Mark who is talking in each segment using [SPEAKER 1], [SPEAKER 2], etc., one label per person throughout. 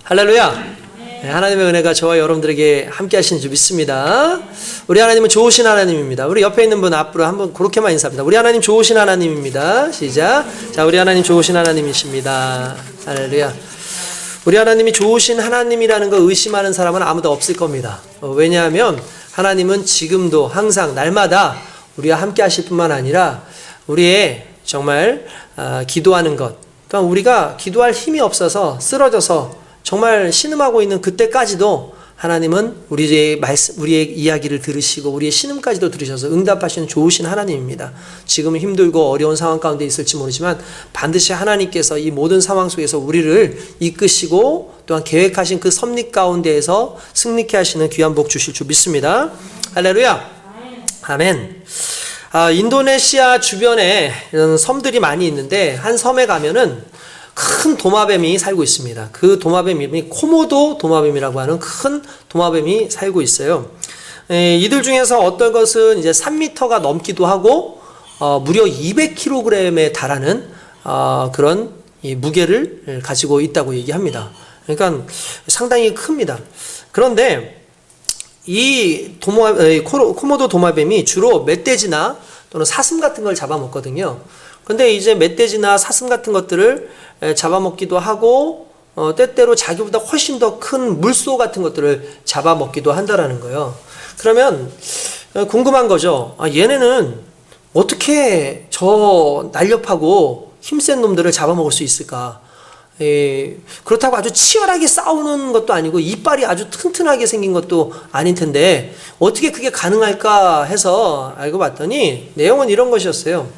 [SPEAKER 1] 할렐루야. 네, 하나님의 은혜가 저와 여러분들에게 함께 하시는 줄 믿습니다. 우리 하나님은 좋으신 하나님입니다. 우리 옆에 있는 분 앞으로 한번 그렇게만 인사합니다. 우리 하나님 좋으신 하나님입니다. 시작. 자, 우리 하나님 좋으신 하나님이십니다. 할렐루야. 우리 하나님이 좋으신 하나님이라는 거 의심하는 사람은 아무도 없을 겁니다. 왜냐하면 하나님은 지금도 항상 날마다 우리와 함께 하실 뿐만 아니라 우리의 정말 기도하는 것, 그러니까 우리가 기도할 힘이 없어서 쓰러져서 정말 신음하고 있는 그때까지도 하나님은 우리의 이야기를 들으시고 우리의 신음까지도 들으셔서 응답하시는 좋으신 하나님입니다. 지금은 힘들고 어려운 상황 가운데 있을지 모르지만 반드시 하나님께서 이 모든 상황 속에서 우리를 이끄시고 또한 계획하신 그 섭리 가운데에서 승리케 하시는 귀한 복 주실 줄 믿습니다. 할렐루야. 아멘. 인도네시아 주변에 이런 섬들이 많이 있는데 한 섬에 가면은 큰 도마뱀이 살고 있습니다. 그 도마뱀 이름이 코모도 도마뱀이라고 하는 큰 도마뱀이 살고 있어요. 이들 중에서 어떤 것은 이제 3m가 넘기도 하고 무려 200kg에 달하는 그런 이 무게를 가지고 있다고 얘기합니다. 그러니까 상당히 큽니다. 그런데 이 코모도 도마뱀이 주로 멧돼지나 또는 사슴 같은 걸 잡아먹거든요. 근데 이제 멧돼지나 사슴 같은 것들을 잡아먹기도 하고 때때로 자기보다 훨씬 더 큰 물소 같은 것들을 잡아먹기도 한다라는 거예요. 그러면 궁금한 거죠. 얘네는 어떻게 저 날렵하고 힘센 놈들을 잡아먹을 수 있을까? 그렇다고 아주 치열하게 싸우는 것도 아니고 이빨이 아주 튼튼하게 생긴 것도 아닐 텐데 어떻게 그게 가능할까 해서 알고 봤더니 내용은 이런 것이었어요.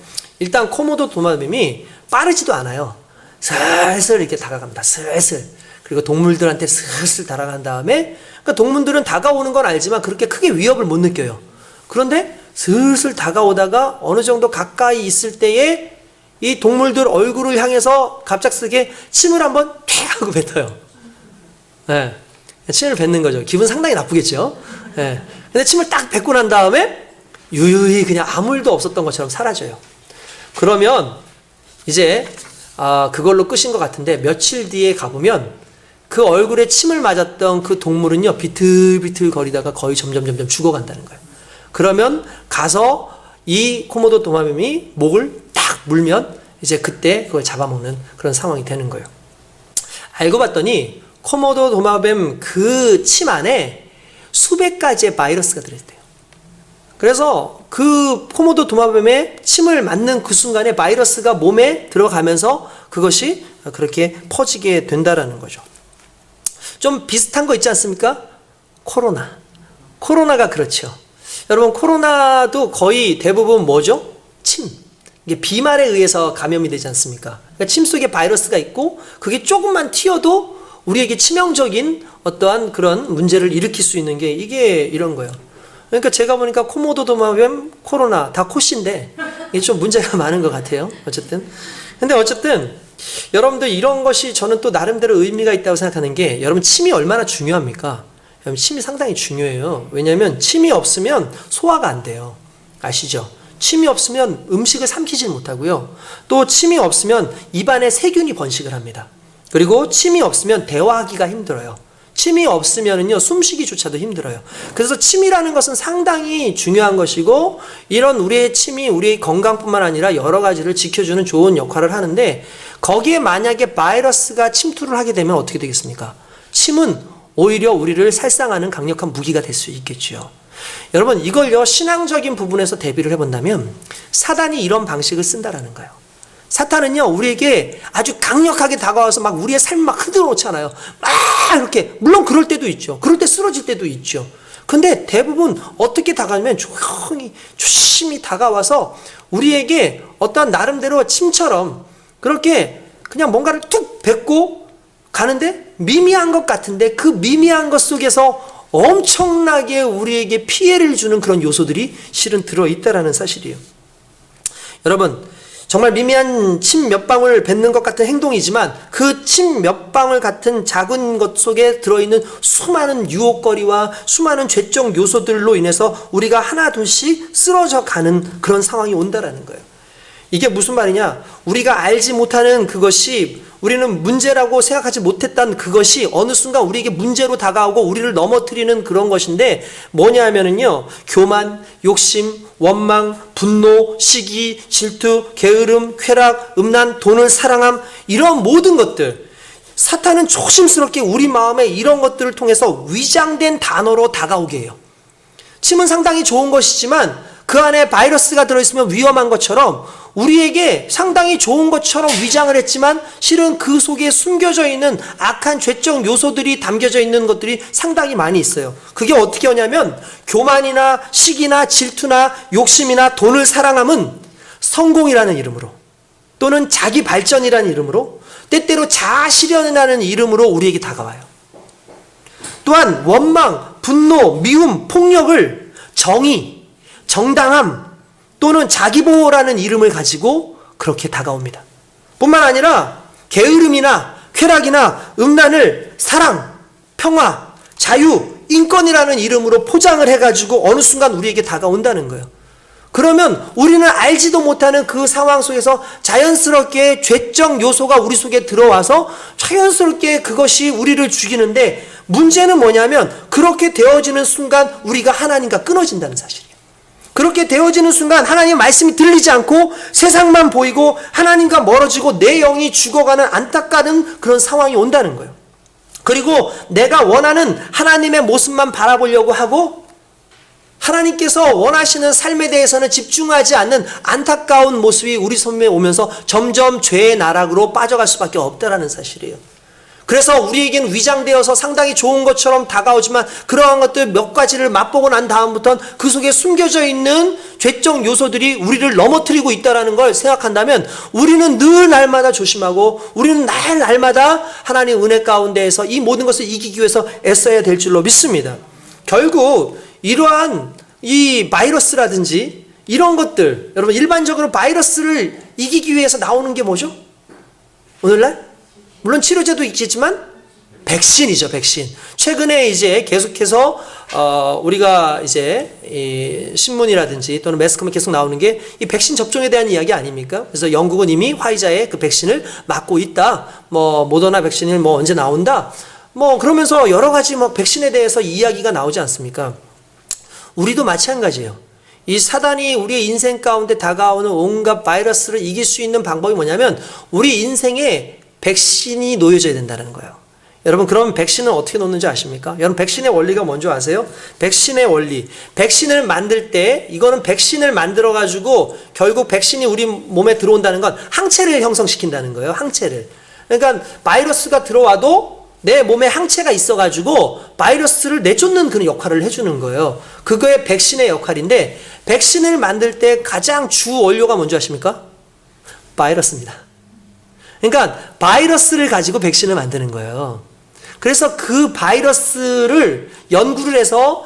[SPEAKER 1] 일단 코모도 도마뱀이 빠르지도 않아요. 슬슬 이렇게 다가갑니다. 슬슬. 그리고 동물들한테 슬슬 다가간 다음에 그러니까 동물들은 다가오는 건 알지만 그렇게 크게 위협을 못 느껴요. 그런데 슬슬 다가오다가 어느 정도 가까이 있을 때에 이 동물들 얼굴을 향해서 갑작스럽게 침을 한번 퇴 하고 뱉어요. 네. 침을 뱉는 거죠. 기분 상당히 나쁘겠죠. 네. 근데 침을 딱 뱉고 난 다음에 유유히 그냥 아무 일도 없었던 것처럼 사라져요. 그러면 이제 그걸로 끝인 것 같은데 며칠 뒤에 가보면 그 얼굴에 침을 맞았던 그 동물은요 비틀비틀 거리다가 거의 점점 죽어간다는 거예요. 그러면 가서 이 코모도 도마뱀이 목을 딱 물면 이제 그때 그걸 잡아먹는 그런 상황이 되는 거예요. 알고 봤더니 코모도 도마뱀 그 침 안에 수백 가지의 바이러스가 들어있대요. 그래서 그 코모도 도마뱀의 침을 맞는 그 순간에 바이러스가 몸에 들어가면서 그것이 그렇게 퍼지게 된다라는 거죠. 좀 비슷한 거 있지 않습니까? 코로나가 그렇죠. 여러분 코로나도 거의 대부분 뭐죠? 침. 이게 비말에 의해서 감염이 되지 않습니까? 그러니까 침 속에 바이러스가 있고 그게 조금만 튀어도 우리에게 치명적인 어떠한 그런 문제를 일으킬 수 있는 게 이게 이런 거예요. 그러니까 제가 보니까 코모도 도마뱀, 코로나 다 코씨인데 이게 좀 문제가 많은 것 같아요. 근데 어쨌든 여러분들 이런 것이 저는 또 나름대로 의미가 있다고 생각하는 게 여러분 침이 얼마나 중요합니까? 여러분 침이 상당히 중요해요. 왜냐하면 침이 없으면 소화가 안 돼요. 아시죠? 침이 없으면 음식을 삼키질 못하고요. 또 침이 없으면 입안에 세균이 번식을 합니다. 그리고 침이 없으면 대화하기가 힘들어요. 침이 없으면은요, 숨쉬기조차도 힘들어요. 그래서 침이라는 것은 상당히 중요한 것이고, 이런 우리의 침이 우리의 건강뿐만 아니라 여러 가지를 지켜주는 좋은 역할을 하는데, 거기에 만약에 바이러스가 침투를 하게 되면 어떻게 되겠습니까? 침은 오히려 우리를 살상하는 강력한 무기가 될 수 있겠죠. 여러분, 이걸요, 신앙적인 부분에서 대비를 해본다면, 사단이 이런 방식을 쓴다라는 거예요. 사탄은요, 우리에게 아주 강력하게 다가와서 막 우리의 삶을 막 흔들어 놓잖아요. 막 이렇게, 물론 그럴 때도 있죠. 그럴 때 쓰러질 때도 있죠. 근데 대부분 어떻게 다가오면 조심히 다가와서 우리에게 어떠한 나름대로 침처럼 그렇게 그냥 뭔가를 툭 뱉고 가는데 미미한 것 같은데 그 미미한 것 속에서 엄청나게 우리에게 피해를 주는 그런 요소들이 실은 들어있다라는 사실이에요. 여러분, 정말 미미한 침 몇 방울 뱉는 것 같은 행동이지만 그 침 몇 방울 같은 작은 것 속에 들어있는 수많은 유혹거리와 수많은 죄적 요소들로 인해서 우리가 하나 둘씩 쓰러져 가는 그런 상황이 온다라는 거예요. 이게 무슨 말이냐? 우리가 알지 못하는 그것이, 우리는 문제라고 생각하지 못했던 그것이 어느 순간 우리에게 문제로 다가오고 우리를 넘어뜨리는 그런 것인데, 뭐냐 하면은요, 교만, 욕심, 원망, 분노, 시기, 질투, 게으름, 쾌락, 음란, 돈을 사랑함, 이런 모든 것들, 사탄은 조심스럽게 우리 마음에 이런 것들을 통해서 위장된 단어로 다가오게 해요. 침은 상당히 좋은 것이지만 그 안에 바이러스가 들어있으면 위험한 것처럼 우리에게 상당히 좋은 것처럼 위장을 했지만 실은 그 속에 숨겨져 있는 악한 죄적 요소들이 담겨져 있는 것들이 상당히 많이 있어요. 그게 어떻게 하냐면, 교만이나 시기나 질투나 욕심이나 돈을 사랑함은 성공이라는 이름으로, 또는 자기 발전이라는 이름으로, 때때로 자아 실현이라는 이름으로 우리에게 다가와요. 또한 원망, 분노, 미움, 폭력을 정의, 정당함, 또는 자기보호라는 이름을 가지고 그렇게 다가옵니다. 뿐만 아니라 게으름이나 쾌락이나 음란을 사랑, 평화, 자유, 인권이라는 이름으로 포장을 해가지고 어느 순간 우리에게 다가온다는 거예요. 그러면 우리는 알지도 못하는 그 상황 속에서 자연스럽게 죄적 요소가 우리 속에 들어와서 자연스럽게 그것이 우리를 죽이는데, 문제는 뭐냐면 그렇게 되어지는 순간 우리가 하나님과 끊어진다는 사실이에요. 그렇게 되어지는 순간 하나님의 말씀이 들리지 않고 세상만 보이고 하나님과 멀어지고 내 영이 죽어가는 안타까운 그런 상황이 온다는 거예요. 그리고 내가 원하는 하나님의 모습만 바라보려고 하고 하나님께서 원하시는 삶에 대해서는 집중하지 않는 안타까운 모습이 우리 손에 오면서 점점 죄의 나락으로 빠져갈 수밖에 없다는 사실이에요. 그래서 우리에겐 위장되어서 상당히 좋은 것처럼 다가오지만 그러한 것들 몇 가지를 맛보고 난 다음부터는 그 속에 숨겨져 있는 죄적 요소들이 우리를 넘어뜨리고 있다는 걸 생각한다면 우리는 늘 날마다 조심하고 우리는 날마다 하나님의 은혜 가운데에서 이 모든 것을 이기기 위해서 애써야 될 줄로 믿습니다. 결국 이러한 이 바이러스라든지 이런 것들, 여러분 일반적으로 바이러스를 이기기 위해서 나오는 게 뭐죠? 오늘날? 물론 치료제도 있겠지만 백신이죠, 백신. 최근에 이제 계속해서 우리가 이제 이 신문이라든지 또는 매스컴에 계속 나오는 게 이 백신 접종에 대한 이야기 아닙니까? 그래서 영국은 이미 화이자의 그 백신을 맞고 있다. 뭐 모더나 백신이 뭐 언제 나온다. 뭐 그러면서 여러 가지 뭐 백신에 대해서 이야기가 나오지 않습니까? 우리도 마찬가지예요. 이 사단이 우리의 인생 가운데 다가오는 온갖 바이러스를 이길 수 있는 방법이 뭐냐면 우리 인생에 백신이 놓여져야 된다는 거예요. 여러분, 그럼 백신은 어떻게 놓는지 아십니까? 여러분, 백신의 원리가 뭔지 아세요? 백신의 원리. 백신을 만들 때 이거는 백신을 만들어 가지고 결국 백신이 우리 몸에 들어온다는 건 항체를 형성시킨다는 거예요. 항체를. 그러니까 바이러스가 들어와도 내 몸에 항체가 있어 가지고 바이러스를 내쫓는 그런 역할을 해주는 거예요. 그거의 백신의 역할인데, 백신을 만들 때 가장 주 원료가 뭔지 아십니까? 바이러스입니다. 그러니까 바이러스를 가지고 백신을 만드는 거예요. 그래서 그 바이러스를 연구를 해서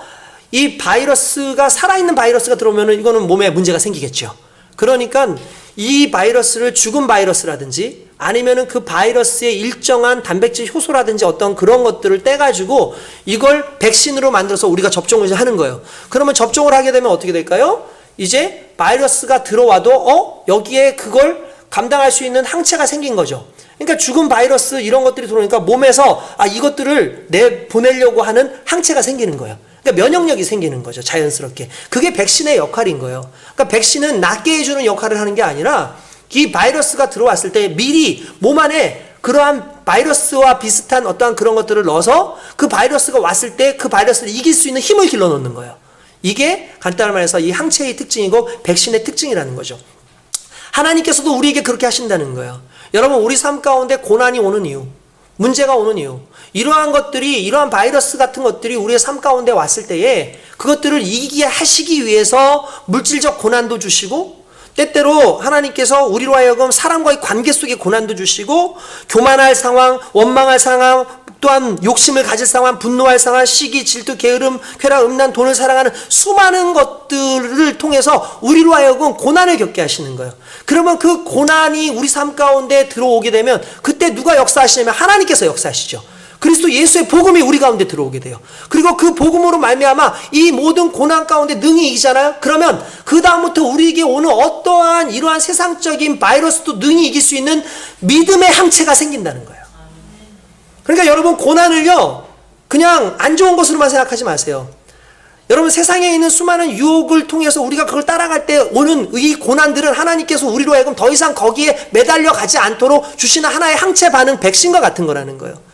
[SPEAKER 1] 이 바이러스가 살아있는 바이러스가 들어오면 이거는 몸에 문제가 생기겠죠. 그러니까 이 바이러스를 죽은 바이러스라든지 아니면은 그 바이러스의 일정한 단백질 효소라든지 어떤 그런 것들을 떼가지고 이걸 백신으로 만들어서 우리가 접종을 하는 거예요. 그러면 접종을 하게 되면 어떻게 될까요? 이제 바이러스가 들어와도 여기에 그걸 감당할 수 있는 항체가 생긴 거죠. 그러니까 죽은 바이러스 이런 것들이 들어오니까 몸에서 이것들을 내보내려고 하는 항체가 생기는 거예요. 그러니까 면역력이 생기는 거죠. 자연스럽게. 그게 백신의 역할인 거예요. 그러니까 백신은 낫게 해주는 역할을 하는 게 아니라 이 바이러스가 들어왔을 때 미리 몸 안에 그러한 바이러스와 비슷한 어떠한 그런 것들을 넣어서 그 바이러스가 왔을 때 그 바이러스를 이길 수 있는 힘을 길러놓는 거예요. 이게 간단히 말해서 이 항체의 특징이고 백신의 특징이라는 거죠. 하나님께서도 우리에게 그렇게 하신다는 거예요. 여러분, 우리 삶 가운데 고난이 오는 이유, 문제가 오는 이유, 이러한 것들이, 이러한 바이러스 같은 것들이 우리의 삶 가운데 왔을 때에 그것들을 이기게 하시기 위해서 물질적 고난도 주시고, 때때로 하나님께서 우리로 하여금 사람과의 관계 속에 고난도 주시고, 교만할 상황, 원망할 상황, 또한 욕심을 가질 상황, 분노할 상황, 시기, 질투, 게으름, 쾌락, 음란, 돈을 사랑하는 수많은 것들을 통해서 우리로 하여금 고난을 겪게 하시는 거예요. 그러면 그 고난이 우리 삶 가운데 들어오게 되면 그때 누가 역사하시냐면 하나님께서 역사하시죠. 그리스도 예수의 복음이 우리 가운데 들어오게 돼요. 그리고 그 복음으로 말미암아 이 모든 고난 가운데 능히 이기잖아요. 그러면 그 다음부터 우리에게 오는 어떠한 이러한 세상적인 바이러스도 능히 이길 수 있는 믿음의 항체가 생긴다는 거예요. 그러니까 여러분, 고난을요 그냥 안 좋은 것으로만 생각하지 마세요. 여러분, 세상에 있는 수많은 유혹을 통해서 우리가 그걸 따라갈 때 오는 이 고난들은 하나님께서 우리로 하여금 더 이상 거기에 매달려 가지 않도록 주시는 하나의 항체 반응, 백신과 같은 거라는 거예요.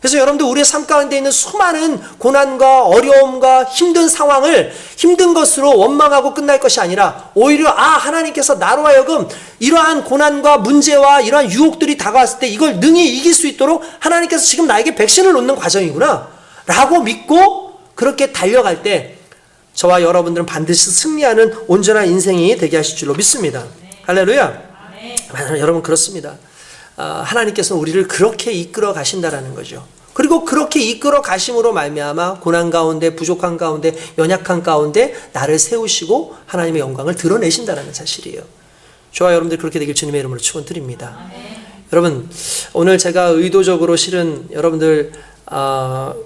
[SPEAKER 1] 그래서 여러분들, 우리의 삶 가운데 있는 수많은 고난과 어려움과 힘든 상황을 힘든 것으로 원망하고 끝날 것이 아니라 오히려 하나님께서 나로 하여금 이러한 고난과 문제와 이러한 유혹들이 다가왔을 때 이걸 능히 이길 수 있도록 하나님께서 지금 나에게 백신을 놓는 과정이구나 라고 믿고 그렇게 달려갈 때 저와 여러분들은 반드시 승리하는 온전한 인생이 되게 하실 줄로 믿습니다. 할렐루야. 여러분, 그렇습니다. 하나님께서 우리를 그렇게 이끌어 가신다라는 거죠. 그리고 그렇게 이끌어 가심으로 말미암아 고난 가운데, 부족한 가운데, 연약한 가운데 나를 세우시고 하나님의 영광을 드러내신다라는 사실이에요. 저와 여러분들 그렇게 되길 주님의 이름으로 축원드립니다. 여러분, 오늘 제가 의도적으로 실은 여러분들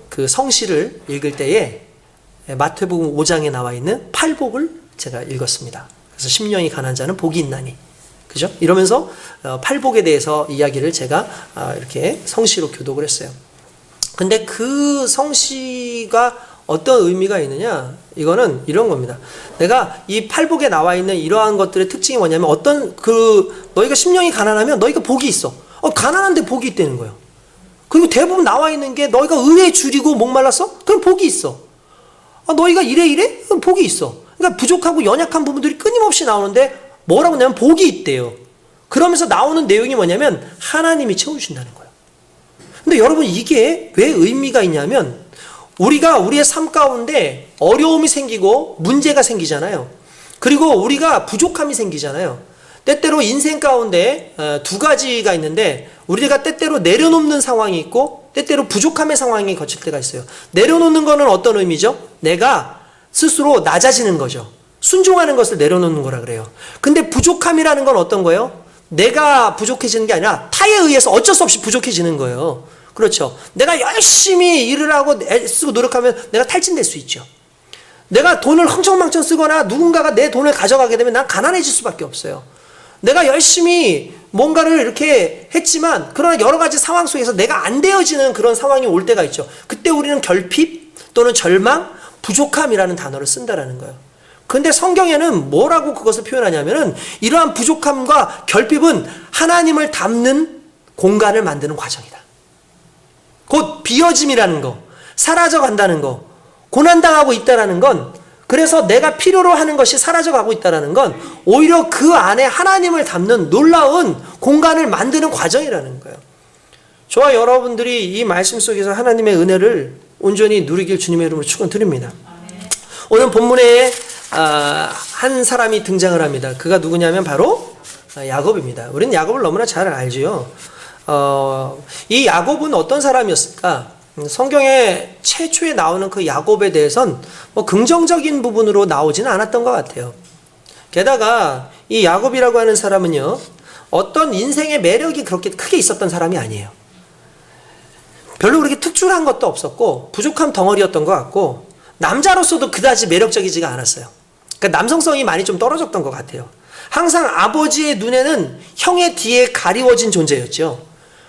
[SPEAKER 1] 그 성시를 읽을 때에 마태복음 5장에 나와 있는 팔복을 제가 읽었습니다. 그래서 심령이 가난한 자는 복이 있나니, 그죠? 이러면서 팔복에 대해서 이야기를 제가 이렇게 성시로 교독을 했어요. 근데 그 성시가 어떤 의미가 있느냐? 이거는 이런 겁니다. 내가 이 팔복에 나와 있는 이러한 것들의 특징이 뭐냐면, 너희가 심령이 가난하면 너희가 복이 있어. 가난한데 복이 있다는 거예요. 그리고 대부분 나와 있는 게 너희가 의에 줄이고 목말랐어? 그럼 복이 있어. 너희가 이래? 그럼 복이 있어. 그러니까 부족하고 연약한 부분들이 끊임없이 나오는데 뭐라고 하냐면 복이 있대요. 그러면서 나오는 내용이 뭐냐면 하나님이 채워주신다는 거예요. 근데 여러분, 이게 왜 의미가 있냐면, 우리가 우리의 삶 가운데 어려움이 생기고 문제가 생기잖아요. 그리고 우리가 부족함이 생기잖아요. 때때로 인생 가운데 두 가지가 있는데, 우리가 때때로 내려놓는 상황이 있고 때때로 부족함의 상황이 거칠 때가 있어요. 내려놓는 거는 어떤 의미죠? 내가 스스로 낮아지는 거죠. 순종하는 것을 내려놓는 거라 그래요. 근데 부족함이라는 건 어떤 거예요? 내가 부족해지는 게 아니라 타에 의해서 어쩔 수 없이 부족해지는 거예요. 그렇죠. 내가 열심히 일을 하고 애쓰고 노력하면 내가 탈진될 수 있죠. 내가 돈을 흥청망청 쓰거나 누군가가 내 돈을 가져가게 되면 난 가난해질 수밖에 없어요. 내가 열심히 뭔가를 이렇게 했지만 그러나 여러 가지 상황 속에서 내가 안 되어지는 그런 상황이 올 때가 있죠. 그때 우리는 결핍 또는 절망, 부족함이라는 단어를 쓴다라는 거예요. 근데 성경에는 뭐라고 그것을 표현하냐면은, 이러한 부족함과 결핍은 하나님을 담는 공간을 만드는 과정이다. 곧 비어짐이라는 거, 사라져 간다는 거, 고난당하고 있다라는 건, 그래서 내가 필요로 하는 것이 사라져 가고 있다라는 건 오히려 그 안에 하나님을 담는 놀라운 공간을 만드는 과정이라는 거예요. 저와 여러분들이 이 말씀 속에서 하나님의 은혜를 온전히 누리길 주님의 이름으로 축원드립니다. 오늘 본문에 한 사람이 등장을 합니다. 그가 누구냐면 바로 야곱입니다. 우리는 야곱을 너무나 잘 알지요. 이 야곱은 어떤 사람이었을까? 성경에 최초에 나오는 그 야곱에 대해선 뭐 긍정적인 부분으로 나오지는 않았던 것 같아요. 게다가 이 야곱이라고 하는 사람은요, 어떤 인생의 매력이 그렇게 크게 있었던 사람이 아니에요. 별로 그렇게 특출한 것도 없었고 부족한 덩어리였던 것 같고, 남자로서도 그다지 매력적이지가 않았어요. 그러니까 남성성이 많이 좀 떨어졌던 것 같아요. 항상 아버지의 눈에는 형의 뒤에 가리워진 존재였죠.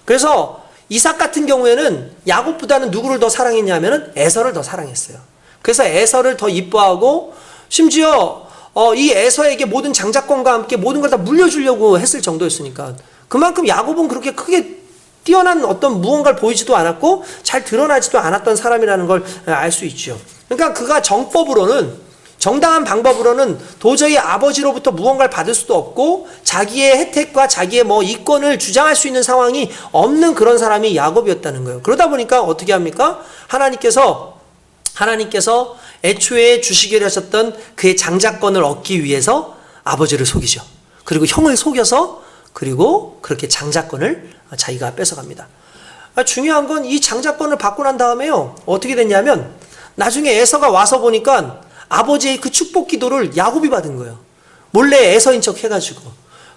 [SPEAKER 1] 그래서 이삭 같은 경우에는 야곱보다는 누구를 더 사랑했냐면은 에서를 더 사랑했어요. 그래서 에서를 더 이뻐하고, 심지어 이 에서에게 모든 장자권과 함께 모든 걸 다 물려주려고 했을 정도였으니까, 그만큼 야곱은 그렇게 크게 뛰어난 어떤 무언가를 보이지도 않았고 잘 드러나지도 않았던 사람이라는 걸 알 수 있죠. 그러니까 그가 정법으로는, 정당한 방법으로는 도저히 아버지로부터 무언가를 받을 수도 없고 자기의 혜택과 자기의 이권을 주장할 수 있는 상황이 없는 그런 사람이 야곱이었다는 거예요. 그러다 보니까 어떻게 합니까? 하나님께서 애초에 주시기로 하셨던 그의 장자권을 얻기 위해서 아버지를 속이죠. 그리고 형을 속여서, 그리고 그렇게 장자권을 자기가 뺏어갑니다. 중요한 건 이 장자권을 받고 난 다음에요, 어떻게 됐냐면 나중에 에서가 와서 보니까 아버지의 그 축복 기도를 야곱이 받은 거예요. 몰래 에서인 척 해가지고.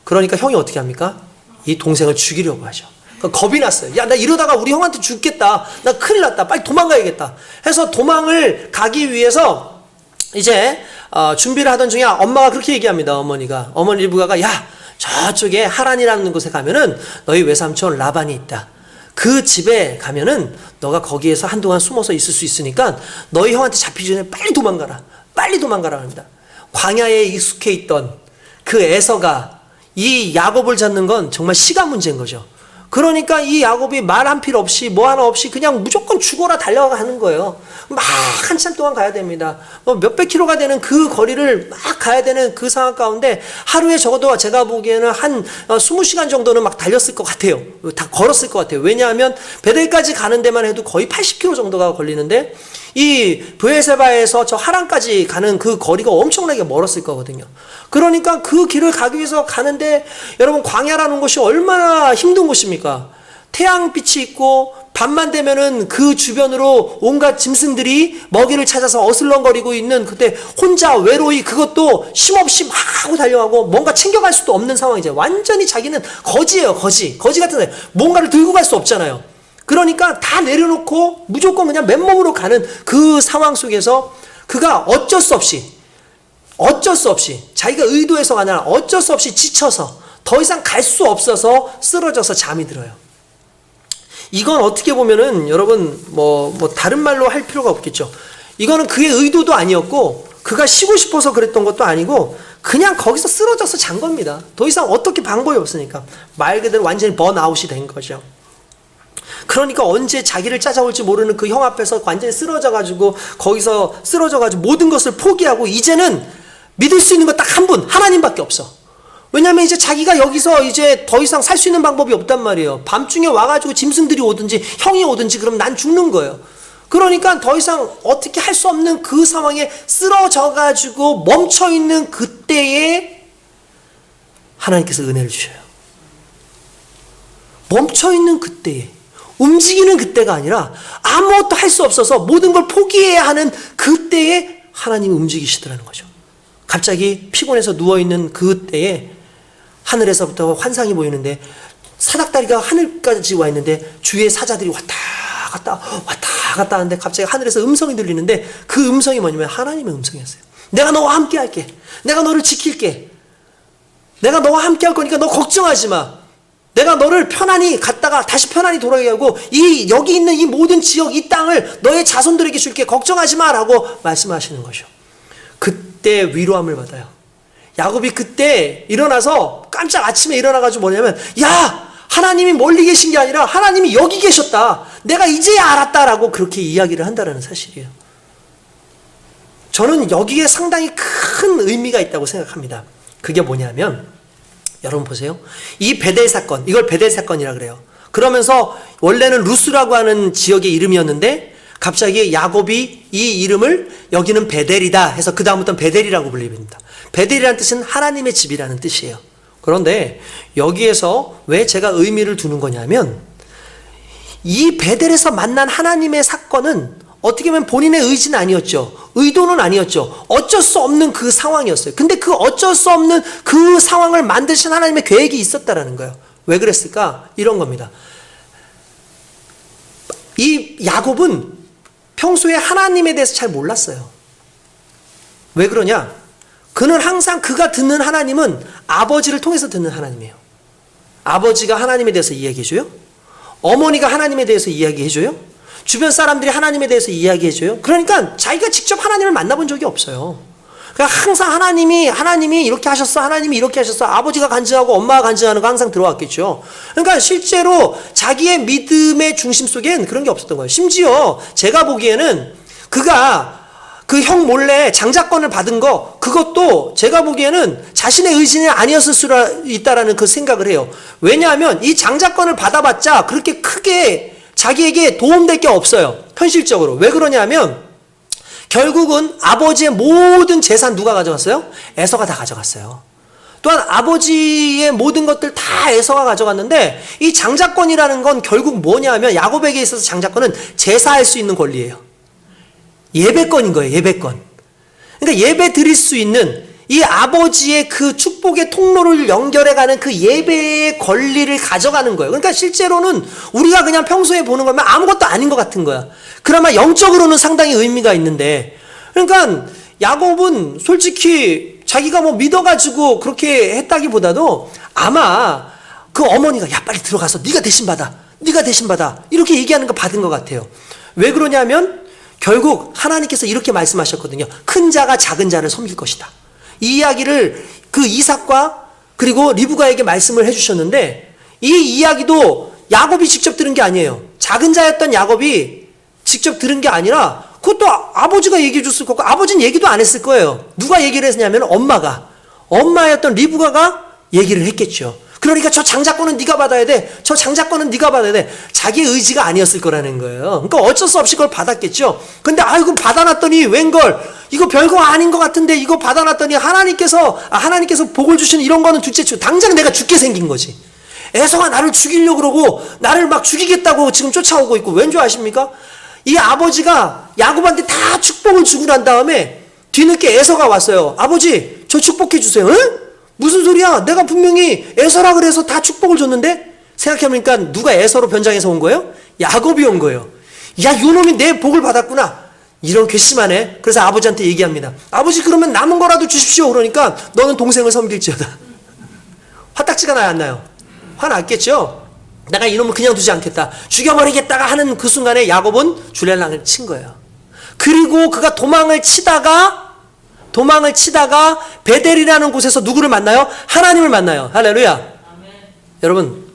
[SPEAKER 1] 그러니까 형이 어떻게 합니까? 이 동생을 죽이려고 하죠. 겁이 났어요. 야, 나 이러다가 우리 형한테 죽겠다. 나 큰일 났다. 빨리 도망가야겠다. 해서 도망을 가기 위해서 이제 준비를 하던 중에 엄마가 그렇게 얘기합니다. 어머니 부가가 야, 저쪽에 하란이라는 곳에 가면은 너희 외삼촌 라반이 있다. 그 집에 가면은 너가 거기에서 한동안 숨어서 있을 수 있으니까 너희 형한테 잡히기 전에 빨리 도망가라 합니다. 광야에 익숙해 있던 그 에서가 이 야곱을 잡는 건 정말 시간 문제인 거죠. 그러니까 이 야곱이 말 한 필 없이 뭐 하나 없이 그냥 무조건 죽어라 달려가는 거예요. 막 한참 동안 가야 됩니다. 몇백 킬로가 되는 그 거리를 막 가야 되는 그 상황 가운데 하루에 적어도 제가 보기에는 한 20시간 정도는 막 달렸을 것 같아요. 다 걸었을 것 같아요. 왜냐하면 베델까지 가는 데만 해도 거의 80km 정도가 걸리는데 이 브에세바에서 저 하란까지 가는 그 거리가 엄청나게 멀었을 거거든요. 그러니까 그 길을 가기 위해서 가는데 여러분 광야라는 곳이 얼마나 힘든 곳입니까? 태양빛이 있고 밤만 되면은 그 주변으로 온갖 짐승들이 먹이를 찾아서 어슬렁거리고 있는 그때 혼자 외로이 그것도 쉼없이 막 하고 달려가고 뭔가 챙겨갈 수도 없는 상황이죠. 완전히 자기는 거지예요. 거지 같은 애. 뭔가를 들고 갈 수 없잖아요. 그러니까 다 내려놓고 무조건 그냥 맨몸으로 가는 그 상황 속에서 그가 어쩔 수 없이 자기가 의도해서가 아니라 어쩔 수 없이 지쳐서 더 이상 갈 수 없어서 쓰러져서 잠이 들어요. 이건 어떻게 보면은 여러분 뭐 다른 말로 할 필요가 없겠죠. 이거는 그의 의도도 아니었고 그가 쉬고 싶어서 그랬던 것도 아니고 그냥 거기서 쓰러져서 잔 겁니다. 더 이상 어떻게 방법이 없으니까 말 그대로 완전히 번아웃이 된 거죠. 그러니까 언제 자기를 찾아올지 모르는 그 형 앞에서 완전히 쓰러져가지고 거기서 쓰러져가지고 모든 것을 포기하고 이제는 믿을 수 있는 건 딱 한 분, 하나님밖에 없어. 왜냐면 이제 자기가 여기서 이제 더 이상 살 수 있는 방법이 없단 말이에요. 밤중에 와가지고 짐승들이 오든지 형이 오든지 그럼 난 죽는 거예요. 그러니까 더 이상 어떻게 할 수 없는 그 상황에 쓰러져가지고 멈춰있는 그때에 하나님께서 은혜를 주셔요. 멈춰있는 그때에, 움직이는 그때가 아니라 아무것도 할 수 없어서 모든 걸 포기해야 하는 그때에 하나님이 움직이시더라는 거죠. 갑자기 피곤해서 누워있는 그때에 하늘에서부터 환상이 보이는데 사닥다리가 하늘까지 와 있는데 주위에 사자들이 왔다 갔다 하는데 갑자기 하늘에서 음성이 들리는데 그 음성이 뭐냐면 하나님의 음성이었어요. 내가 너와 함께 할게. 내가 너를 지킬게. 내가 너와 함께 할 거니까 너 걱정하지 마. 내가 너를 편안히 갔다가 다시 편안히 돌아가게 하고 여기 있는 이 모든 지역 이 땅을 너의 자손들에게 줄게. 걱정하지 마 라고 말씀하시는 거죠. 그때 위로함을 받아요. 야곱이 그때 일어나서 깜짝 아침에 일어나가지고 뭐냐면 야 하나님이 멀리 계신 게 아니라 하나님이 여기 계셨다. 내가 이제야 알았다라고 그렇게 이야기를 한다는 사실이에요. 저는 여기에 상당히 큰 의미가 있다고 생각합니다. 그게 뭐냐면 여러분 보세요. 이 베델 사건, 이걸 베델 사건이라 그래요. 그러면서 원래는 루스라고 하는 지역의 이름이었는데 갑자기 야곱이 이 이름을 여기는 베델이다 해서 그 다음부터는 베델이라고 불립니다. 베델이라는 뜻은 하나님의 집이라는 뜻이에요. 그런데 여기에서 왜 제가 의미를 두는 거냐면 이 베델에서 만난 하나님의 사건은 어떻게 보면 본인의 의지는 아니었죠. 의도는 아니었죠. 어쩔 수 없는 그 상황이었어요. 근데 그 어쩔 수 없는 그 상황을 만드신 하나님의 계획이 있었다라는 거예요. 왜 그랬을까? 이런 겁니다. 이 야곱은 평소에 하나님에 대해서 잘 몰랐어요. 왜 그러냐? 그는 항상 그가 듣는 하나님은 아버지를 통해서 듣는 하나님이에요. 아버지가 하나님에 대해서 이야기해줘요. 어머니가 하나님에 대해서 이야기해줘요. 주변 사람들이 하나님에 대해서 이야기해줘요. 그러니까 자기가 직접 하나님을 만나본 적이 없어요. 그러니까 항상 하나님이 이렇게 하셨어. 하나님이 이렇게 하셨어. 아버지가 간증하고 엄마가 간증하는 거 항상 들어왔겠죠. 그러니까 실제로 자기의 믿음의 중심 속엔 그런 게 없었던 거예요. 심지어 제가 보기에는 그가 그 형 몰래 장자권을 받은 거 그것도 제가 보기에는 자신의 의지는 아니었을 수 있다라는 그 생각을 해요. 왜냐하면 이 장자권을 받아봤자 그렇게 크게 자기에게 도움될 게 없어요. 현실적으로. 왜 그러냐면 결국은 아버지의 모든 재산 누가 가져갔어요? 에서가 다 가져갔어요. 또한 아버지의 모든 것들 다 에서가 가져갔는데 이 장자권이라는 건 결국 뭐냐면 야곱에게 있어서 장자권은 제사할 수 있는 권리예요. 예배권인 거예요. 예배권. 그러니까 예배 드릴 수 있는 이 아버지의 그 축복의 통로를 연결해가는 그 예배의 권리를 가져가는 거예요. 그러니까 실제로는 우리가 그냥 평소에 보는 거면 아무것도 아닌 것 같은 거야. 그나마 영적으로는 상당히 의미가 있는데, 그러니까 야곱은 솔직히 자기가 뭐 믿어가지고 그렇게 했다기보다도 아마 그 어머니가 야 빨리 들어가서 네가 대신 받아, 네가 대신 받아 이렇게 얘기하는 거 받은 것 같아요. 왜 그러냐면 결국 하나님께서 이렇게 말씀하셨거든요. 큰 자가 작은 자를 섬길 것이다. 이 이야기를 그 이삭과 그리고 리브가에게 말씀을 해주셨는데, 이 이야기도 야곱이 직접 들은 게 아니에요. 작은 자였던 야곱이 직접 들은 게 아니라 그것도 아버지가 얘기해 줬을 거고, 아버지는 얘기도 안 했을 거예요. 누가 얘기를 했냐면 엄마였던 리브가가 얘기를 했겠죠. 그러니까 저 장자권은 네가 받아야 돼, 저 장자권은 네가 받아야 돼. 자기 의지가 아니었을 거라는 거예요. 그러니까 어쩔 수 없이 그걸 받았겠죠. 근데 아이고 받아놨더니 웬걸 이거 별거 아닌 것 같은데, 이거 받아놨더니 하나님께서 복을 주시는 이런 거는 둘째 치고 당장 내가 죽게 생긴 거지. 에서가 나를 죽이려고 그러고 나를 막 죽이겠다고 지금 쫓아오고 있고. 왠 줄 아십니까? 이 아버지가 야곱한테 다 축복을 주고 난 다음에 뒤늦게 에서가 왔어요. 아버지 저 축복해 주세요. 응? 무슨 소리야? 내가 분명히 에서라 그래서 다 축복을 줬는데? 생각해보니까 누가 에서로 변장해서 온 거예요? 야곱이 온 거예요. 야, 요놈이 내 복을 받았구나. 이런 괘씸하네. 그래서 아버지한테 얘기합니다. 아버지 그러면 남은 거라도 주십시오. 그러니까 너는 동생을 섬길지어다. 화딱지가 나요 안 나요? 화났겠죠? 내가 이놈을 그냥 두지 않겠다, 죽여버리겠다가 하는 그 순간에 야곱은 줄렐랑을 친 거예요. 그리고 그가 도망을 치다가 베델이라는 곳에서 누구를 만나요? 하나님을 만나요. 할렐루야. 아멘. 여러분,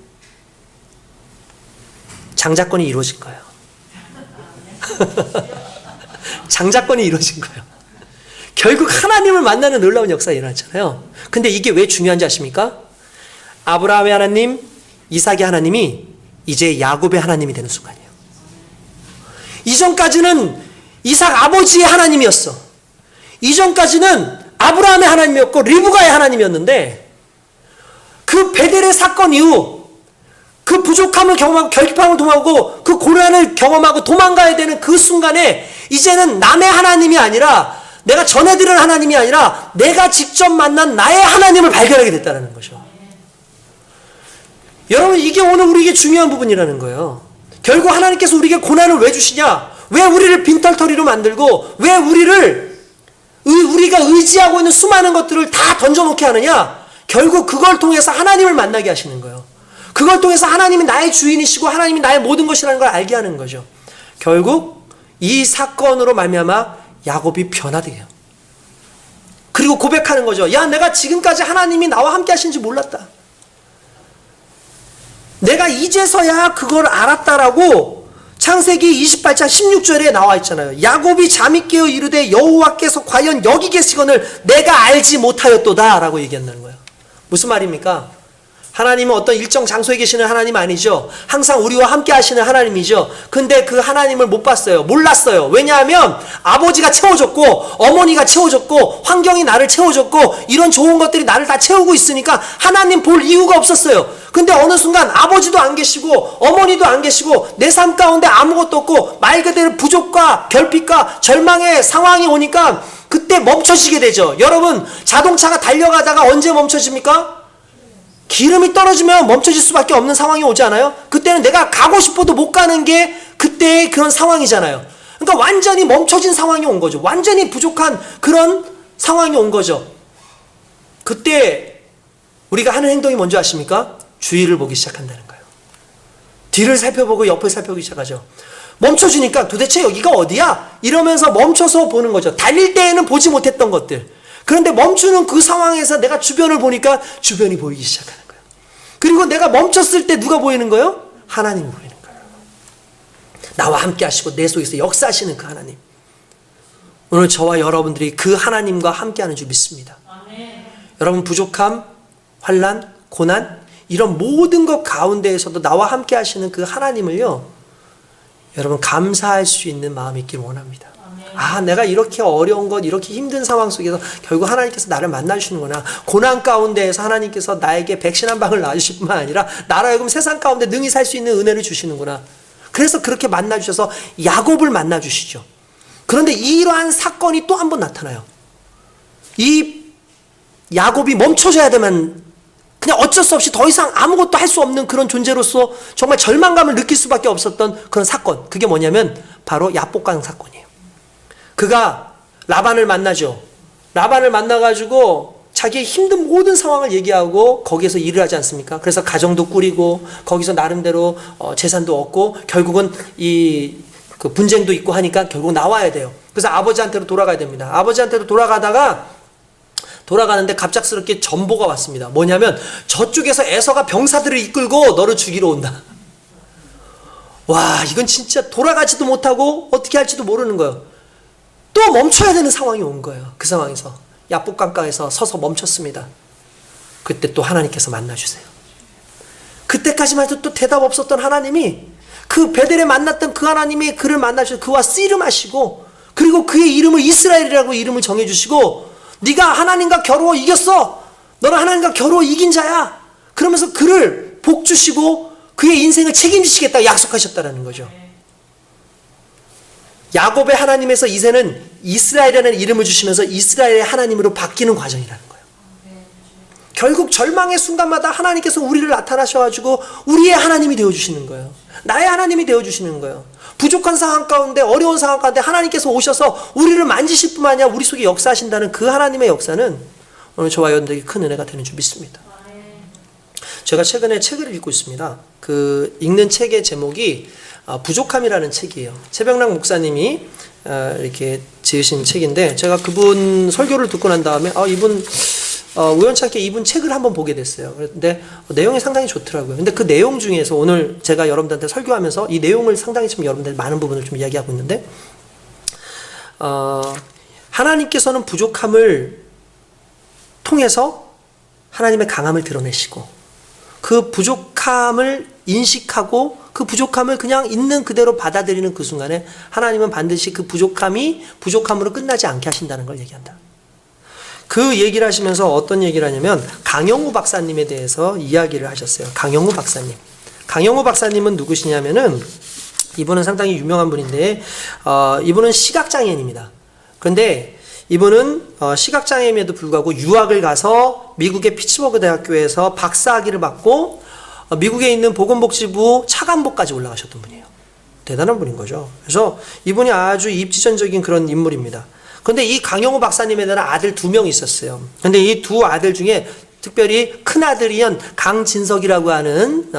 [SPEAKER 1] 장자권이 이루어진 거예요. 장자권이 이루어진 거예요. 결국 하나님을 만나는 놀라운 역사가 일어났잖아요. 근데 이게 왜 중요한지 아십니까? 아브라함의 하나님, 이삭의 하나님이 이제 야곱의 하나님이 되는 순간이에요. 이전까지는 이삭 아버지의 하나님이었어. 이전까지는 아브라함의 하나님이었고 리브가의 하나님이었는데, 그 베델의 사건 이후 그 부족함을 경험하고 결핍함을 도망하고 그 고난을 경험하고 도망가야 되는 그 순간에 이제는 남의 하나님이 아니라, 내가 전해 들은 하나님이 아니라 내가 직접 만난 나의 하나님을 발견하게 됐다는 거죠. 여러분, 이게 오늘 우리에게 중요한 부분이라는 거예요. 결국 하나님께서 우리에게 고난을 왜 주시냐? 왜 우리를 빈털터리로 만들고 왜 우리가 의지하고 있는 수많은 것들을 다 던져놓게 하느냐? 결국 그걸 통해서 하나님을 만나게 하시는 거예요. 그걸 통해서 하나님이 나의 주인이시고 하나님이 나의 모든 것이라는 걸 알게 하는 거죠. 결국 이 사건으로 말미암아 야곱이 변화돼요. 그리고 고백하는 거죠. 야, 내가 지금까지 하나님이 나와 함께 하신지 몰랐다. 내가 이제서야 그걸 알았다라고 창세기 28장 16절에 나와 있잖아요. 야곱이 잠이 깨어 이르되 여호와께서 과연 여기 계시거늘 내가 알지 못하였도다 라고 얘기한다는 거예요. 무슨 말입니까? 하나님은 어떤 일정 장소에 계시는 하나님 아니죠. 항상 우리와 함께 하시는 하나님이죠. 근데 그 하나님을 못 봤어요. 몰랐어요. 왜냐하면 아버지가 채워줬고 어머니가 채워줬고 환경이 나를 채워줬고 이런 좋은 것들이 나를 다 채우고 있으니까 하나님 볼 이유가 없었어요. 근데 어느 순간 아버지도 안 계시고 어머니도 안 계시고 내 삶 가운데 아무것도 없고 말 그대로 부족과 결핍과 절망의 상황이 오니까 그때 멈춰지게 되죠. 여러분, 자동차가 달려가다가 언제 멈춰집니까? 기름이 떨어지면 멈춰질 수밖에 없는 상황이 오지 않아요? 그때는 내가 가고 싶어도 못 가는 게 그때의 그런 상황이잖아요. 그러니까 완전히 멈춰진 상황이 온 거죠. 완전히 부족한 그런 상황이 온 거죠. 그때 우리가 하는 행동이 뭔지 아십니까? 주위를 보기 시작한다는 거예요. 뒤를 살펴보고 옆을 살펴보기 시작하죠. 멈춰주니까 도대체 여기가 어디야? 이러면서 멈춰서 보는 거죠. 달릴 때에는 보지 못했던 것들. 그런데 멈추는 그 상황에서 내가 주변을 보니까 주변이 보이기 시작하는 거예요. 그리고 내가 멈췄을 때 누가 보이는 거예요? 하나님이 보이는 거예요. 나와 함께 하시고 내 속에서 역사하시는 그 하나님. 오늘 저와 여러분들이 그 하나님과 함께하는 줄 믿습니다. 아멘. 여러분, 부족함, 환난, 고난 이런 모든 것 가운데에서도 나와 함께 하시는 그 하나님을요, 여러분 감사할 수 있는 마음이 있길 원합니다. 아, 내가 이렇게 어려운 것, 이렇게 힘든 상황 속에서 결국 하나님께서 나를 만나주시는구나. 고난 가운데에서 하나님께서 나에게 백신 한 방을 놔주실 뿐만 아니라 나로 하여금 세상 가운데 능히 살 수 있는 은혜를 주시는구나. 그래서 그렇게 만나주셔서 야곱을 만나주시죠. 그런데 이러한 사건이 또 한 번 나타나요. 이 야곱이 멈춰져야 되면 그냥 어쩔 수 없이 더 이상 아무것도 할 수 없는 그런 존재로서 정말 절망감을 느낄 수밖에 없었던 그런 사건. 그게 뭐냐면 바로 야복강 사건이에요. 그가 라반을 만나죠. 라반을 만나가지고 자기의 힘든 모든 상황을 얘기하고 거기에서 일을 하지 않습니까? 그래서 가정도 꾸리고 거기서 나름대로 재산도 얻고 결국은 그 분쟁도 있고 하니까 결국 나와야 돼요. 그래서 아버지한테로 돌아가야 됩니다. 아버지한테로 돌아가는데 갑작스럽게 전보가 왔습니다. 뭐냐면 저쪽에서 에서가 병사들을 이끌고 너를 죽이러 온다. 와, 이건 진짜 돌아가지도 못하고 어떻게 할지도 모르는 거예요. 또 멈춰야 되는 상황이 온 거예요. 그 상황에서 야복강가에서 서서 멈췄습니다. 그때 또 하나님께서 만나주세요. 그때까지만 해도 또 대답 없었던 하나님이 그 베델에 만났던 그 하나님이 그를 만나주셔서 그와 씨름하시고 그리고 그의 이름을 이스라엘이라고 이름을 정해주시고 네가 하나님과 겨루어 이겼어. 너는 하나님과 겨루어 이긴 자야. 그러면서 그를 복 주시고 그의 인생을 책임지시겠다고 약속하셨다는 거죠. 야곱의 하나님에서 이제는 이스라엘이라는 이름을 주시면서 이스라엘의 하나님으로 바뀌는 과정이라는 거예요. 결국 절망의 순간마다 하나님께서 우리를 나타나셔가지고 우리의 하나님이 되어주시는 거예요. 나의 하나님이 되어주시는 거예요. 부족한 상황 가운데 어려운 상황 가운데 하나님께서 오셔서 우리를 만지실 뿐만 아니라 우리 속에 역사하신다는 그 하나님의 역사는 오늘 저와 여러분들에게 큰 은혜가 되는 줄 믿습니다. 제가 최근에 책을 읽고 있습니다. 그 읽는 책의 제목이 부족함이라는 책이에요. 최병락 목사님이 이렇게 지으신 책인데 제가 그분 설교를 듣고 난 다음에 이분 우연찮게 이분 책을 한번 보게 됐어요. 근데 내용이 상당히 좋더라고요. 근데 그 내용 중에서 오늘 제가 여러분들한테 설교하면서 이 내용을 상당히 좀 여러분들 많은 부분을 좀 이야기하고 있는데 하나님께서는 부족함을 통해서 하나님의 강함을 드러내시고 그 부족함을 인식하고 그 부족함을 그냥 있는 그대로 받아들이는 그 순간에 하나님은 반드시 그 부족함이 부족함으로 끝나지 않게 하신다는 걸 얘기한다. 그 얘기를 하시면서 어떤 얘기를 하냐면 강영우 박사님에 대해서 이야기를 하셨어요. 강영우 박사님. 강영우 박사님은 누구시냐면은 이분은 상당히 유명한 분인데 이분은 시각장애인입니다. 그런데 이분은 시각장애임에도 불구하고 유학을 가서 미국의 피츠버그 대학교에서 박사학위를 받고 미국에 있는 보건복지부 차관보까지 올라가셨던 분이에요. 대단한 분인 거죠. 그래서 이분이 아주 입지전적인 그런 인물입니다. 그런데 이 강영우 박사님에 대한 아들 2명이 있었어요. 그런데 이 두 아들 중에 특별히 큰 아들이연 강진석이라고 하는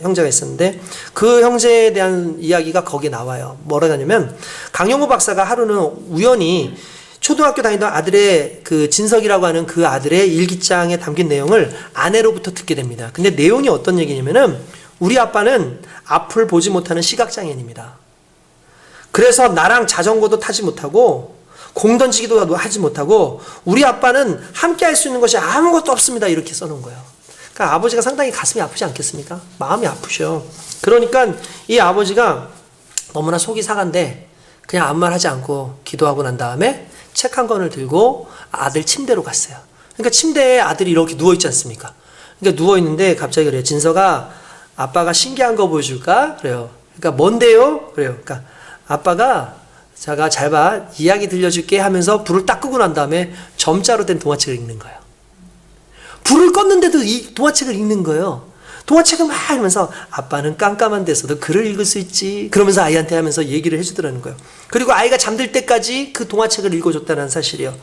[SPEAKER 1] 형제가 있었는데 그 형제에 대한 이야기가 거기에 나와요. 뭐라고 하냐면 강영우 박사가 하루는 우연히 초등학교 다니던 아들의 그 진석이라고 하는 그 아들의 일기장에 담긴 내용을 아내로부터 듣게 됩니다. 근데 내용이 어떤 얘기냐면은 우리 아빠는 앞을 보지 못하는 시각장애인입니다. 그래서 나랑 자전거도 타지 못하고 공 던지기도 하지 못하고 우리 아빠는 함께 할 수 있는 것이 아무것도 없습니다. 이렇게 써놓은 거예요. 그러니까 아버지가 상당히 가슴이 아프지 않겠습니까? 마음이 아프셔. 그러니까 이 아버지가 너무나 속이 상한데 그냥 아무 말 하지 않고 기도하고 난 다음에 책 한 권을 들고 아들 침대로 갔어요. 그러니까 침대에 아들이 이렇게 누워있지 않습니까? 그러니까 누워있는데 갑자기 그래요. 진서가 아빠가 신기한 거 보여줄까? 그래요. 그러니까 뭔데요? 그래요. 그러니까 아빠가 자가 잘 봐. 이야기 들려줄게 하면서 불을 딱 끄고 난 다음에 점자로 된 동화책을 읽는 거예요. 불을 껐는데도 이 동화책을 읽는 거예요. 동화책을 막 하면서 아빠는 깜깜한 데서도 글을 읽을 수 있지. 그러면서 아이한테 하면서 얘기를 해주더라는 거예요. 그리고 아이가 잠들 때까지 그 동화책을 읽어줬다는 사실이에요.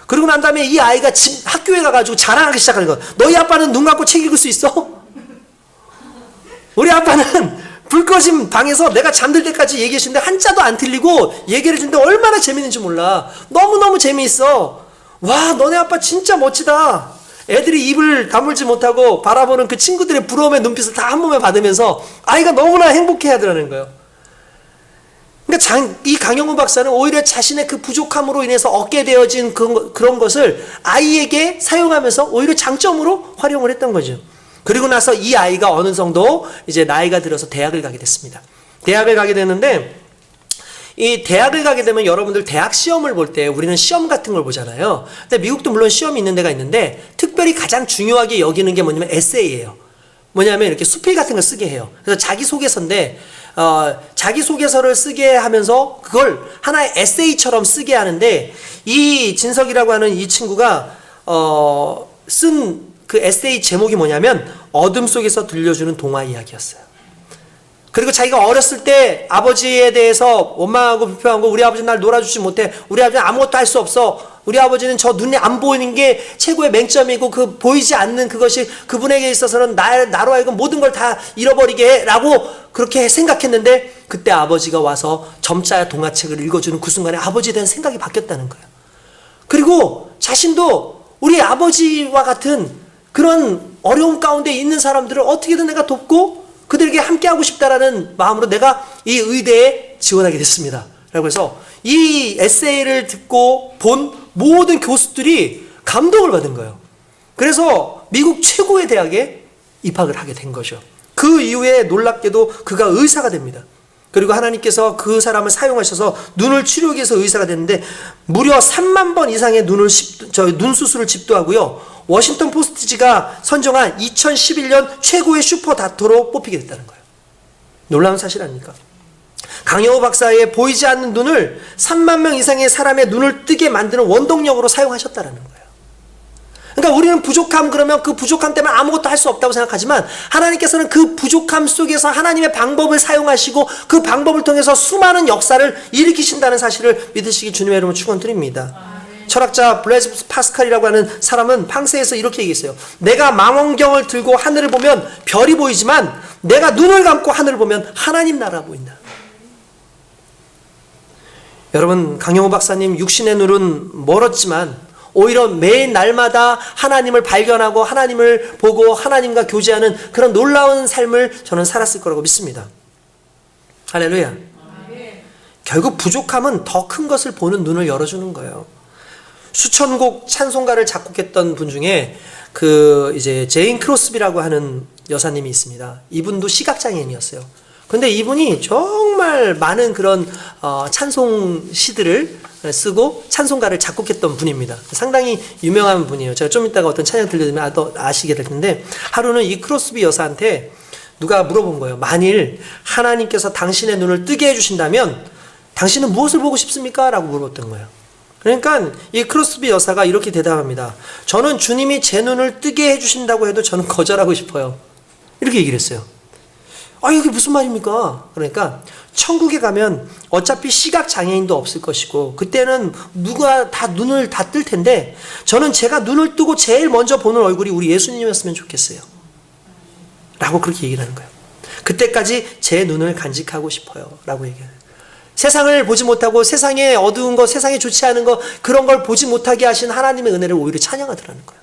[SPEAKER 1] 그리고 난 다음에 이 아이가 학교에 가가지고 자랑하기 시작하는 거예요. 너희 아빠는 눈 감고 책 읽을 수 있어? 우리 아빠는 불 꺼진 방에서 내가 잠들 때까지 얘기해주는데 한자도 안 틀리고 얘기를 해주는데 얼마나 재밌는지 몰라. 너무너무 재미있어. 와, 너네 아빠 진짜 멋지다. 애들이 입을 다물지 못하고 바라보는 그 친구들의 부러움의 눈빛을 다 한 몸에 받으면서 아이가 너무나 행복해 하더라는 거예요. 그러니까 이 강영우 박사는 오히려 자신의 그 부족함으로 인해서 얻게 되어진 그런 것을 아이에게 사용하면서 오히려 장점으로 활용을 했던 거죠. 그리고 나서 이 아이가 어느 정도 이제 나이가 들어서 대학을 가게 됐습니다. 대학을 가게 됐는데 이 대학을 가게 되면 여러분들 대학 시험을 볼 때 우리는 시험 같은 걸 보잖아요. 근데 미국도 물론 시험이 있는 데가 있는데 특별히 가장 중요하게 여기는 게 뭐냐면 에세이예요. 뭐냐면 이렇게 수필 같은 걸 쓰게 해요. 그래서 자기소개서인데 자기소개서를 쓰게 하면서 그걸 하나의 에세이처럼 쓰게 하는데 이 진석이라고 하는 이 친구가 쓴 그 에세이 제목이 뭐냐면 어둠 속에서 들려주는 동화 이야기였어요. 그리고 자기가 어렸을 때 아버지에 대해서 원망하고 불평하고 우리 아버지는 날 놀아주지 못해. 우리 아버지는 아무것도 할 수 없어. 우리 아버지는 저 눈에 안 보이는 게 최고의 맹점이고 그 보이지 않는 그것이 그분에게 있어서는 나로 하여금 모든 걸 다 잃어버리게 해 라고 그렇게 생각했는데 그때 아버지가 와서 점자 동화책을 읽어주는 그 순간에 아버지에 대한 생각이 바뀌었다는 거예요. 그리고 자신도 우리 아버지와 같은 그런 어려움 가운데 있는 사람들을 어떻게든 내가 돕고 그들에게 함께하고 싶다라는 마음으로 내가 이 의대에 지원하게 됐습니다. 라고 해서 이 에세이를 듣고 본 모든 교수들이 감동을 받은 거예요. 그래서 미국 최고의 대학에 입학을 하게 된 거죠. 그 이후에 놀랍게도 그가 의사가 됩니다. 그리고 하나님께서 그 사람을 사용하셔서 눈을 치료하기 위해서 의사가 됐는데 무려 3만 번 이상의 눈 수술을 집도하고요. 워싱턴 포스트지가 선정한 2011년 최고의 슈퍼닥터로 뽑히게 됐다는 거예요. 놀라운 사실 아닙니까? 강영호 박사의 보이지 않는 눈을 3만 명 이상의 사람의 눈을 뜨게 만드는 원동력으로 사용하셨다는 거예요. 그러니까 우리는 부족함 그러면 그 부족함 때문에 아무것도 할 수 없다고 생각하지만 하나님께서는 그 부족함 속에서 하나님의 방법을 사용하시고 그 방법을 통해서 수많은 역사를 일으키신다는 사실을 믿으시기 주님의 이름으로 축원드립니다. 철학자 블레즈 파스칼이라고 하는 사람은 팡세에서 이렇게 얘기했어요. 내가 망원경을 들고 하늘을 보면 별이 보이지만 내가 눈을 감고 하늘을 보면 하나님 나라 보인다. 여러분, 강영호 박사님 육신의 눈은 멀었지만 오히려 매일 날마다 하나님을 발견하고 하나님을 보고 하나님과 교제하는 그런 놀라운 삶을 저는 살았을 거라고 믿습니다. 할렐루야. 결국 부족함은 더 큰 것을 보는 눈을 열어주는 거예요. 수천 곡 찬송가를 작곡했던 분 중에 이제 제인 크로스비라고 하는 여사님이 있습니다. 이분도 시각장애인이었어요. 근데 이분이 정말 많은 그런 찬송 시들을 쓰고 찬송가를 작곡했던 분입니다. 상당히 유명한 분이에요. 제가 좀 이따가 어떤 찬양 들려드리면 아시게 될 텐데 하루는 이 크로스비 여사한테 누가 물어본 거예요. 만일 하나님께서 당신의 눈을 뜨게 해주신다면 당신은 무엇을 보고 싶습니까? 라고 물어봤던 거예요. 그러니까 이 크로스비 여사가 이렇게 대답합니다. 저는 주님이 제 눈을 뜨게 해주신다고 해도 저는 거절하고 싶어요. 이렇게 얘기를 했어요. 이게 무슨 말입니까? 그러니까 천국에 가면 어차피 시각장애인도 없을 것이고 그때는 누가 다 눈을 다 뜰 텐데 저는 제가 눈을 뜨고 제일 먼저 보는 얼굴이 우리 예수님이었으면 좋겠어요. 라고 그렇게 얘기를 하는 거예요. 그때까지 제 눈을 간직하고 싶어요. 라고 얘기해요. 세상을 보지 못하고 세상에 어두운 것, 세상에 좋지 않은 것 그런 걸 보지 못하게 하신 하나님의 은혜를 오히려 찬양하더라는 거예요.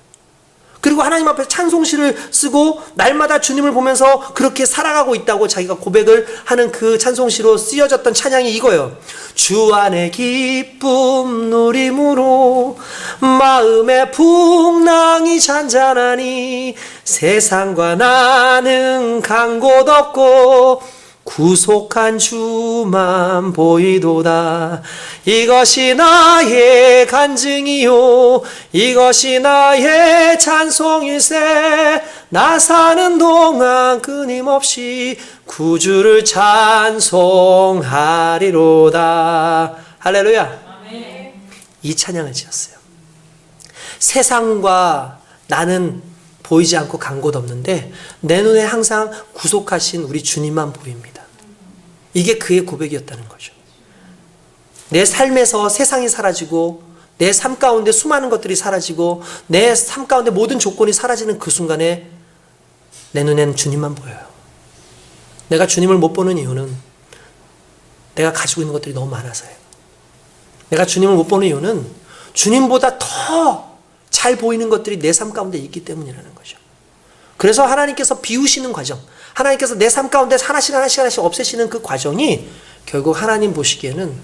[SPEAKER 1] 그리고 하나님 앞에 찬송시를 쓰고 날마다 주님을 보면서 그렇게 살아가고 있다고 자기가 고백을 하는 그 찬송시로 쓰여졌던 찬양이 이거예요. 주 안에 기쁨 누림으로 마음의 풍랑이 잔잔하니 세상과 나는 간 곳 없고 구속한 주만 보이도다. 이것이 나의 간증이요 이것이 나의 찬송일세. 나 사는 동안 끊임없이 구주를 찬송하리로다. 할렐루야. 아멘. 이 찬양을 지었어요. 세상과 나는 보이지 않고 간 곳 없는데 내 눈에 항상 구속하신 우리 주님만 보입니다. 이게 그의 고백이었다는 거죠. 내 삶에서 세상이 사라지고 내 삶 가운데 수많은 것들이 사라지고 내 삶 가운데 모든 조건이 사라지는 그 순간에 내 눈에는 주님만 보여요. 내가 주님을 못 보는 이유는 내가 가지고 있는 것들이 너무 많아서예요. 내가 주님을 못 보는 이유는 주님보다 더 잘 보이는 것들이 내 삶 가운데 있기 때문이라는 거죠. 그래서 하나님께서 비우시는 과정, 하나님께서 내 삶 가운데 하나씩 없애시는 그 과정이 결국 하나님 보시기에는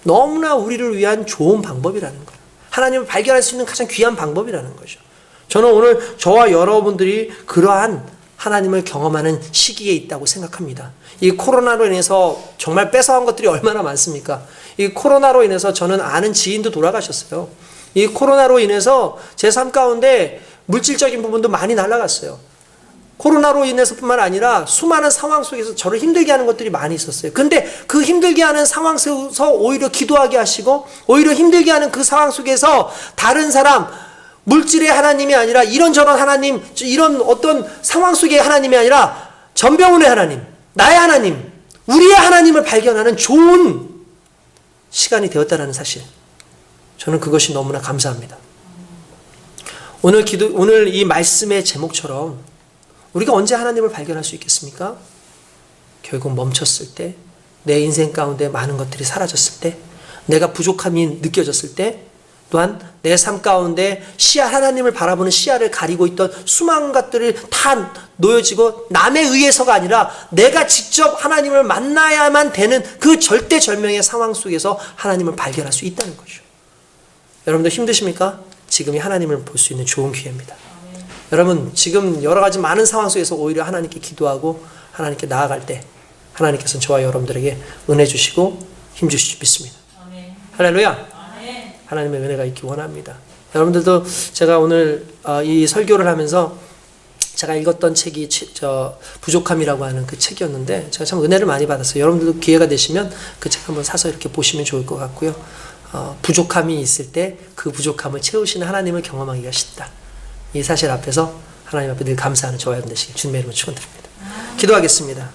[SPEAKER 1] 너무나 우리를 위한 좋은 방법이라는 거예요. 하나님을 발견할 수 있는 가장 귀한 방법이라는 거죠. 저는 오늘 저와 여러분들이 그러한 하나님을 경험하는 시기에 있다고 생각합니다. 이 코로나로 인해서 정말 뺏어간 것들이 얼마나 많습니까? 이 코로나로 인해서 저는 아는 지인도 돌아가셨어요. 이 코로나로 인해서 제 삶 가운데 물질적인 부분도 많이 날아갔어요. 코로나로 인해서뿐만 아니라 수많은 상황 속에서 저를 힘들게 하는 것들이 많이 있었어요. 근데 그 힘들게 하는 상황 속에서 오히려 기도하게 하시고 오히려 힘들게 하는 그 상황 속에서 다른 사람, 물질의 하나님이 아니라 이런저런 하나님, 이런 어떤 상황 속의 하나님이 아니라 전병훈의 하나님, 나의 하나님, 우리의 하나님을 발견하는 좋은 시간이 되었다는 사실. 저는 그것이 너무나 감사합니다. 오늘 이 말씀의 제목처럼 우리가 언제 하나님을 발견할 수 있겠습니까? 결국 멈췄을 때, 내 인생 가운데 많은 것들이 사라졌을 때, 내가 부족함이 느껴졌을 때, 또한 내 삶 가운데 하나님을 바라보는 시야를 가리고 있던 수많은 것들이 다 놓여지고 남에 의해서가 아니라 내가 직접 하나님을 만나야만 되는 그 절대절명의 상황 속에서 하나님을 발견할 수 있다는 거죠. 여러분들 힘드십니까? 지금이 하나님을 볼 수 있는 좋은 기회입니다. 여러분 지금 여러 가지 많은 상황 속에서 오히려 하나님께 기도하고 하나님께 나아갈 때 하나님께서는 저와 여러분들에게 은혜 주시고 힘 주실 줄 믿습니다. 할렐루야. 하나님의 은혜가 있기 원합니다. 여러분들도 제가 오늘 이 설교를 하면서 제가 읽었던 책이 부족함이라고 하는 그 책이었는데 제가 참 은혜를 많이 받았어요. 여러분들도 기회가 되시면 그 책 한번 사서 이렇게 보시면 좋을 것 같고요. 부족함이 있을 때 그 부족함을 채우시는 하나님을 경험하기가 쉽다. 이 사실 앞에서 하나님 앞에 늘 감사하는 저와 여러분 되시길 주님의 이름으로 축원드립니다. 기도하겠습니다.